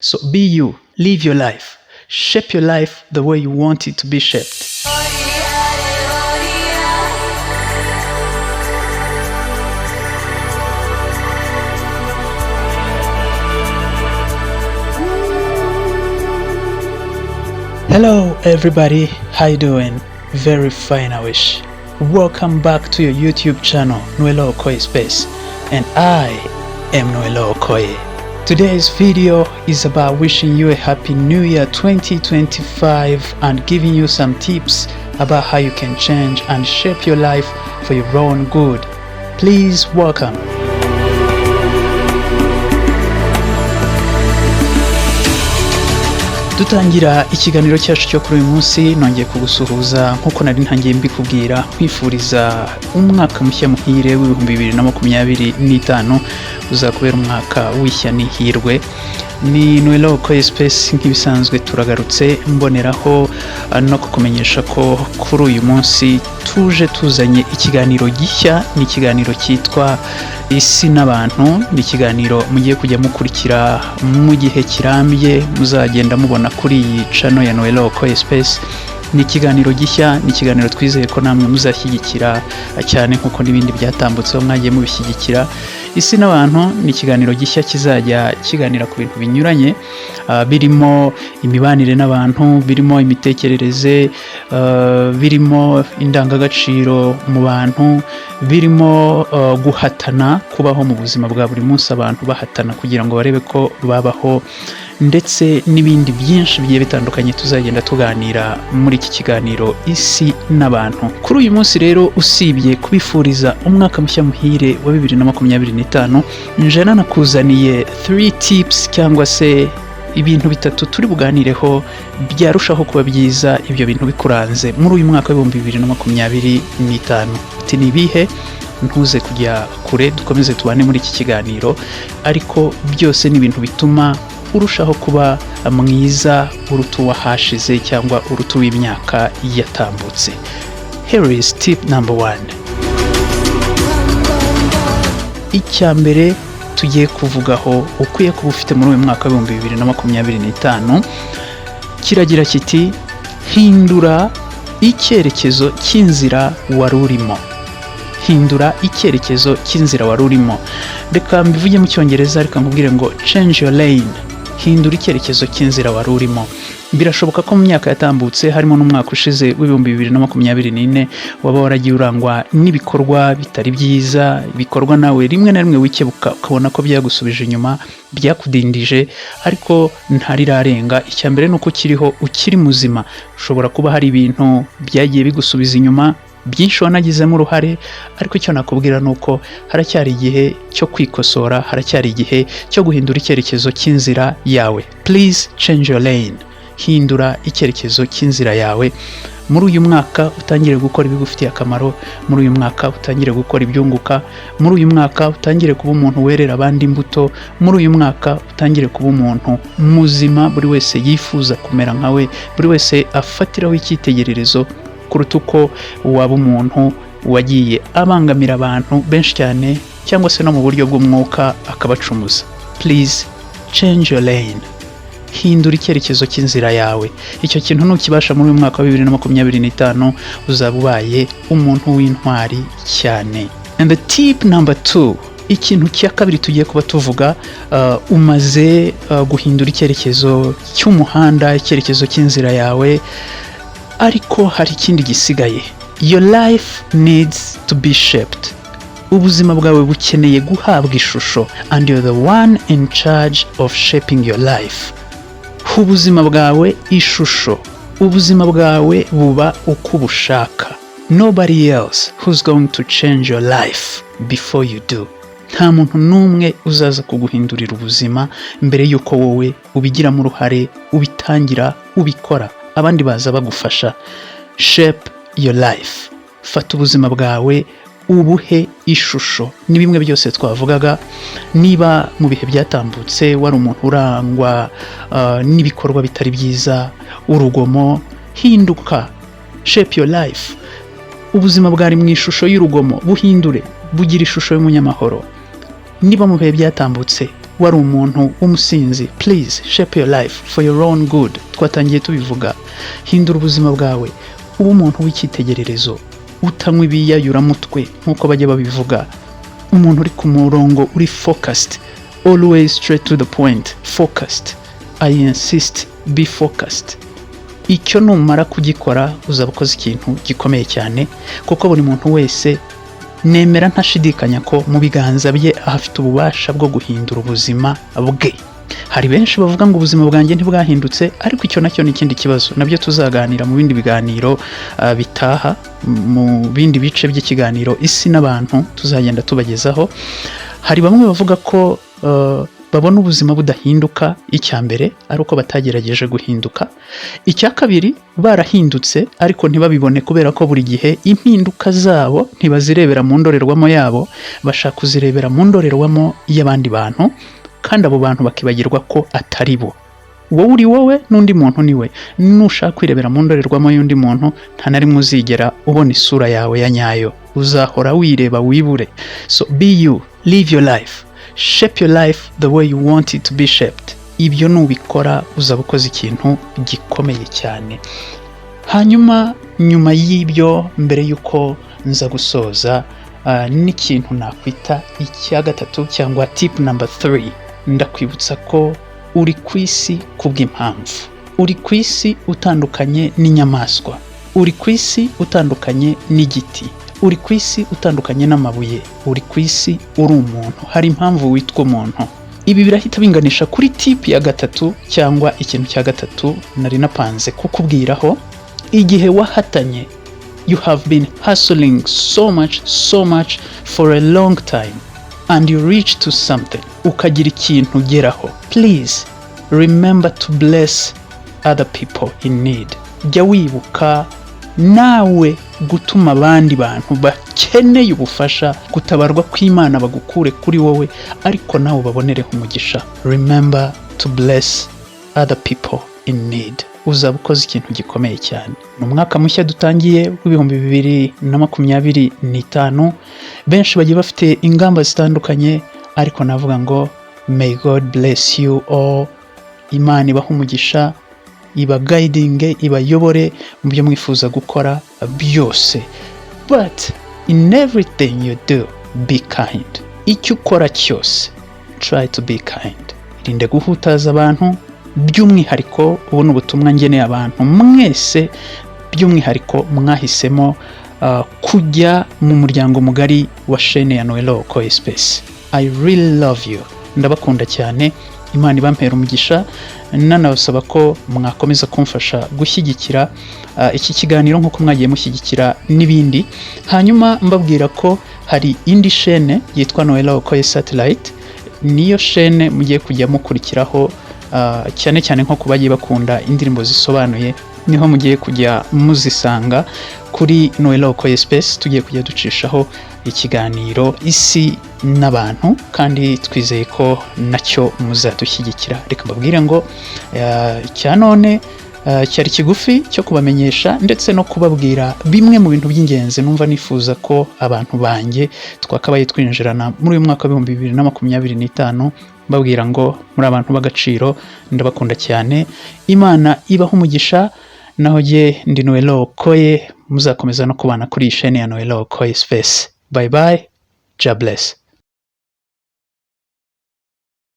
So be you, live your life, shape your life the way you want it to be shaped. Hello everybody, how you doing? Very fine, I wish. Welcome back to your YouTube channel, Nwelo Okoye Space, and I am Nwelo Okoye. Today's video is about wishing you a happy new year 2025 and giving you some tips about how you can change and shape your life for your own good. Please welcome. Dutangira ikiganiro cyacu cyo kuri uyu munsi nongeye kugusuhuza nkuko nari ntangiye mbikubwira nkwifuriza umwaka mushya muhire w'2025 uzakubera umwaka w'ishya n'ihirwe. Ni Nwelo Okoye Space nk'ibisanzwe turagarutse mboneraho no kukumenyesha ko kuri uyu munsi tuje tuzanye ikiganiro gishya, ni ikiganiro cyitwa Isi n'abantu, ni ikiganiro mugiye kujya mukurikira mu gihe kirambye muzagenda mubona kuri iyi channel ya Nwelo Okoye Space. Ni ikiganiro gishya, ni ikiganiro twizeye ko namwe muzashyigikira cyane nkuko n'ibindi byatambutseho mwagiye mubishyigikira. Isi n'abantu ni ikiganiro gishya kizajya kiganira ku bintu binyuranye, birimo imibanire n'abantu, birimo imitekerereze, birimo indangagaciro mu bantu, birimo guhatana, kubaho mu buzima bwa buri munsi abantu bahatana kugira ngo barebe ko babaho, ndetse n'ibindi byinshi bigiye bitandukanye tuzagenda tuganira muri iki kiganiro Isi n'abantu. Kuri uyu munsi rero, usibye kubifuriza umwaka mushya muhire wa 2025, nje nanakuzaniye 3 tips cyangwa se ibintu bitatu turi buganireho byarushaho kuba byiza ibyo bintu bikuranze muri uyu mwaka wa 2025. Ati ni bihe? Ntuze kujya kure, dukomeze tubane muri iki kiganiro, ariko byose ni ibintu bituma urushaho kuba mwiza urutu wahashize cyangwa urutu w'imyaka yatambutse. Here is tip number 1. Icyambere tugiye kuvugaho ukwiye kuba ufite muri uyu mwaka wa 2025 kiragira kiti: hindura icyerekezo cy'inzira wari urimo. Hindura icyerekezo cy'inzira wari urimo. Reka mbivuge mu cyongereza, reka nkubwire ngo change your lane. Hindura icyerekezo cy'inzira wari urimo. Birashoboka ko mu myaka yatambutse, harimo n'umwaka ushize w'2024, waba waragiye urangwa n'ibikorwa bitari byiza, bikorwa nawe rimwe na rimwe wikebuka ukabona ko byagusubije inyuma, byakudindije, ariko ntarirarenga. Icyambere nuko ukiri muzima. Ushobora kuba hari ibintu byagiye bigusubiza inyuma, byinshi wanagizemo uruhare, ariko icyo nakubwira nuko haracyari igihe cyo kwikosora, haracyari igihe cyo guhindura icyerekezo cy'inzira yawe. Please change your lane. Hindura icyerekezo cy'inzira yawe. Muri uyu mwaka utangire gukora ibigufitiye akamaro, muri uyu mwaka utangire gukora ibyunguka, muri uyu mwaka utangire kuba umuntu werera abandi imbuto, muri uyu mwaka utangire kuba umuntu muzima buri wese yifuza kumera nkawe, buri wese afatiraho icyitegererezo, kuruta uko waba umuntu wagiye abangamira abantu benshi cyane cyangwa se no mu buryo bw'umwuka akabacumuza. Please change your lane. Hindura icyerekezo cy'inzira yawe. Icyo kintu nukibasha muri uyu mwaka wa 2025 uzaba ubaye umuntu w'intwari cyane. And the tip number 2, ikintu cya kabiri tugiye kuba tuvuga, umaze guhindura icyerekezo cy'umuhanda, icyerekezo cy'inzira yawe, ariko hari ikindi gisigaye. Your life needs to be shaped. Ubuzima bwawe bukeneye guhabwa ishusho, and you're the one in charge of shaping your life. Ubuzima bwawe ishusho. Ubuzima bwawe buba uko ubushaka. Nobody else who's going to change your life before you do. Nta muntu n'umwe uzaza kuguhindurira ubuzima mbere yuko wowe ubigiramo uruhare, ubitangira, ubikora. Abandi baza bagufasha. Shape your life. Fata ubuzima bwawe ubuhe ishusho. Ni bimwe byose twavugaga. Niba mu bihe byatambutse wari umuntu urangwa n'ibikorwa bitari byiza, urugomo, hinduka. Shape your life. Ubuzima bwari mu ishusho y'urugomo, buhindure, bugira ishusho y'umunyamahoro. Niba mu bihe byatambutse wari umuntu w'umusinzi, please shape your life for your own good. Twatangiye tubivuga, hindura ubuzima bwawe uba umuntu w'icyitegererezo, utanywa ibiyayuramutwe nk'uko bajya babivuga, umuntu uri ku murongo, uri focused, always straight to the point, focused. I insist, be focused. Icyo numara kugikora uzaba ukoze ikintu gikomeye cyane, kuko buri muntu wese nemera ntashidikanya ko mu biganza bye ahafite ububasha bwo guhindura ubuzima bwe. Hari benshi bavuga ngo ubuzima bwanjye ntibwahindutse, ariko icyo nacyo ni ikindi kibazo, nabyo tuzaganira mu bindi biganiro bitaha, mu bindi bice by'ikiganiro isi n'abantu tuzagenda tubagezaho. Hari bamwe bavuga ko babona ubuzima budahinduka, icya mbere ari uko batagerageje guhinduka, icya kabiri barahindutse ariko ntibabibone kubera ko buri gihe impinduka zabo ntibazirebera mu ndorerwamo yabo, bashaka kuzirebera mu ndorerwamo y'abandi bantu, kandi abo bantu bakibagirwa ko atari bo. Wowe uri wowe n'undi muntu ni we. Nushaka kwirebera mu ndorerwamo y'undi muntu, nta na rimwe uzigera ubona isura yawe ya nyayo, uzahora wireba wibure. So be you, live your life, shape your life the way you want it to be shaped. Ibyo nubikora uzaba ukoze ikintu gikomeye cyane. Hanyuma nyuma y'ibyo, mbere yuko nza gusoza, n'ikintu nakwita icya gatatu cyangwa tip number 3, ndakwibutsa ko uri ku isi kubw'impamvu. Uri ku isi utandukanye n'inyamaswa, uri ku isi utandukanye n'igiti, uri ku isi utandukanye n'amabuye, uri ku isi uri umuntu, hari impamvu witwa umuntu. Ibi birahita binganisha kuri tip ya gatatu cyangwa ikintu cya gatatu nari napanze kukubwiraho. Igihe wahatanye, you have been hustling so much for a long time, and you reach to something, ukagira ikintu ugeraho. Please remember to bless other people in need. Jya wibuka nawe gutuma abandi bantu bakeneye ubufasha, gutabarwa kw'Imana bagukure kuri wowe, ariko nawe babonereho umugisha. Remember to bless other people in need. Uzaba ukoze ikintu gikomeye cyane. Ni umwaka mushya dutangiye w'2025. Benshi bagiye bafite ingamba zitandukanye, ariko navuga ngo may God bless you all. Imana ibaha umugisha, iba guiding, ibayobore mu byo mwifuza gukora byose. But in everything you do, be kind. Icyo ukora cyose, try to be kind. Irinde guhutaza abantu, by'umwihariko ubona ubutumwa ngeneye abantu mwese, by'umwihariko mwahisemo kujya mu muryango mugari wa chaîne ya Noelo Okoye Space. I really love you. Ndabakunda cyane. Imana ibampera umugisha. Nanabasaba ko mwakomeza kumfasha gushyigikira iki kiganiro nk'uko mwagiye mushyigikira n'ibindi. Hanyuma mbabwira ko hari indi chaîne yitwa Noelo Okoye Satellite. Niyo chaîne mugiye kujya mukurikiraho, cyane cyane nko kubagiye bakunda indirimbo zisobanuye, niho mugiye kujya muzisanga kuri Noelo Okoye Space. Tugiye kujya ducishaho ikiganiro isi n'abantu, kandi twizeye ko nacyo muzadushyigikira. Reka mbabwire ngo cyanone cyari kigufi cyo kubamenyesha ndetse no kubabwira bimwe mu bintu by'ingenzi numva nifuza ko abantu banjye twakabaye twinjirana muri uyu mwaka wa 2025. Mbabwira ngo muri abantu b'agaciro, ndabakunda cyane. Imana ibaha umugisha. Naho je ndi Noelo Okoye, muzakomeza no kubana kuri chaîne ya Noelo Okoye Space. Bye bye. God bless.